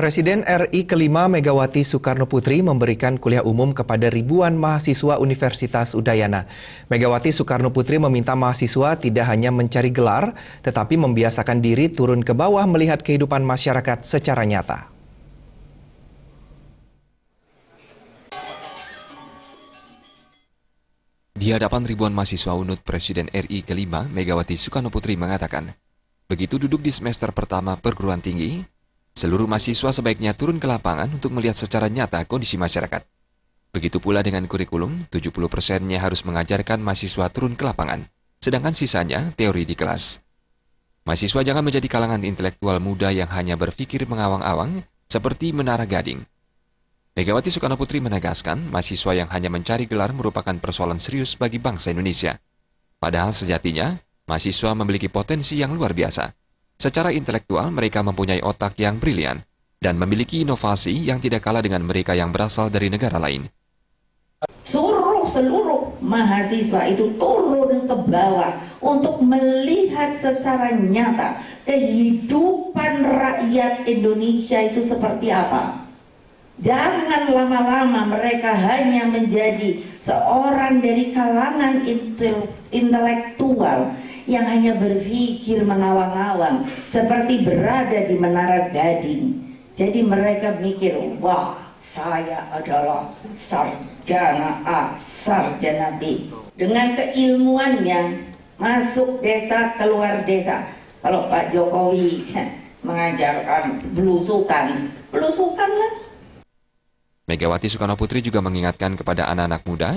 Presiden RI kelima Megawati Soekarno Putri memberikan kuliah umum kepada ribuan mahasiswa Universitas Udayana. Megawati Soekarno Putri meminta mahasiswa tidak hanya mencari gelar, tetapi membiasakan diri turun ke bawah melihat kehidupan masyarakat secara nyata. Di hadapan ribuan mahasiswa UNUD, Presiden RI kelima Megawati Soekarno Putri mengatakan, begitu duduk di semester pertama perguruan tinggi, seluruh mahasiswa sebaiknya turun ke lapangan untuk melihat secara nyata kondisi masyarakat. Begitu pula dengan kurikulum, 70%-nya harus mengajarkan mahasiswa turun ke lapangan, sedangkan sisanya teori di kelas. Mahasiswa jangan menjadi kalangan intelektual muda yang hanya berpikir mengawang-awang seperti Menara Gading. Megawati Soekarno Putri menegaskan, mahasiswa yang hanya mencari gelar merupakan persoalan serius bagi bangsa Indonesia. Padahal sejatinya, mahasiswa memiliki potensi yang luar biasa. Secara intelektual, mereka mempunyai otak yang brilian dan memiliki inovasi yang tidak kalah dengan mereka yang berasal dari negara lain. Seluruh mahasiswa itu turun ke bawah untuk melihat secara nyata kehidupan rakyat Indonesia itu seperti apa. Jangan lama-lama mereka hanya menjadi seorang dari kalangan intelektual yang hanya berpikir mengawang-awang seperti berada di Menara Gading. Jadi mereka mikir, wah, saya adalah sarjana A, sarjana B. Dengan keilmuannya masuk desa, keluar desa. Kalau Pak Jokowi mengajarkan belusukanlah. Megawati Soekarno Putri juga mengingatkan kepada anak-anak muda,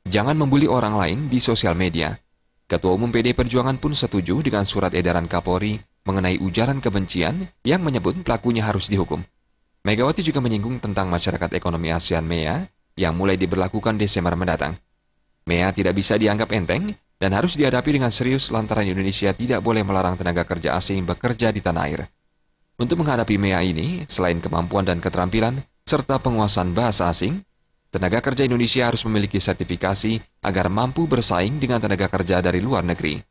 jangan membuli orang lain di sosial media. Ketua Umum PD Perjuangan pun setuju dengan surat edaran Kapolri mengenai ujaran kebencian yang menyebut pelakunya harus dihukum. Megawati juga menyinggung tentang masyarakat ekonomi ASEAN MEA yang mulai diberlakukan Desember mendatang. MEA tidak bisa dianggap enteng dan harus dihadapi dengan serius lantaran Indonesia tidak boleh melarang tenaga kerja asing bekerja di tanah air. Untuk menghadapi MEA ini, selain kemampuan dan keterampilan, serta penguasaan bahasa asing, tenaga kerja Indonesia harus memiliki sertifikasi agar mampu bersaing dengan tenaga kerja dari luar negeri.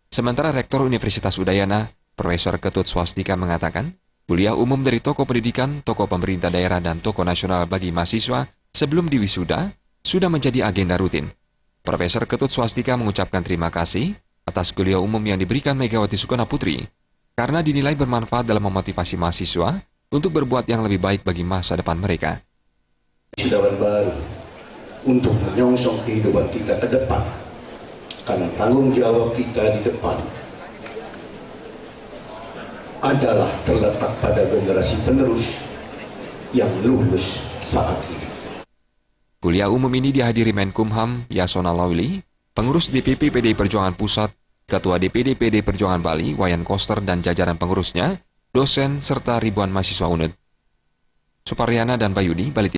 Sementara Rektor Universitas Udayana, Profesor Ketut Swastika mengatakan, kuliah umum dari tokoh pendidikan, tokoh pemerintah daerah, dan tokoh nasional bagi mahasiswa sebelum diwisuda sudah menjadi agenda rutin. Profesor Ketut Swastika mengucapkan terima kasih atas kuliah umum yang diberikan Megawati Soekarno Putri karena dinilai bermanfaat dalam memotivasi mahasiswa untuk berbuat yang lebih baik bagi masa depan mereka. Wisudawan baru untuk menyongsong kehidupan kita ke depan, karena tanggung jawab kita di depan adalah terletak pada generasi penerus yang lulus saat ini. Kuliah umum ini dihadiri Menkumham Yasona Lawli, pengurus DPP PDI Perjuangan Pusat, Ketua DPD PDI Perjuangan Bali Wayan Koster dan jajaran pengurusnya, dosen serta ribuan mahasiswa UNUD. Suparyana dan Bayudi, Bali.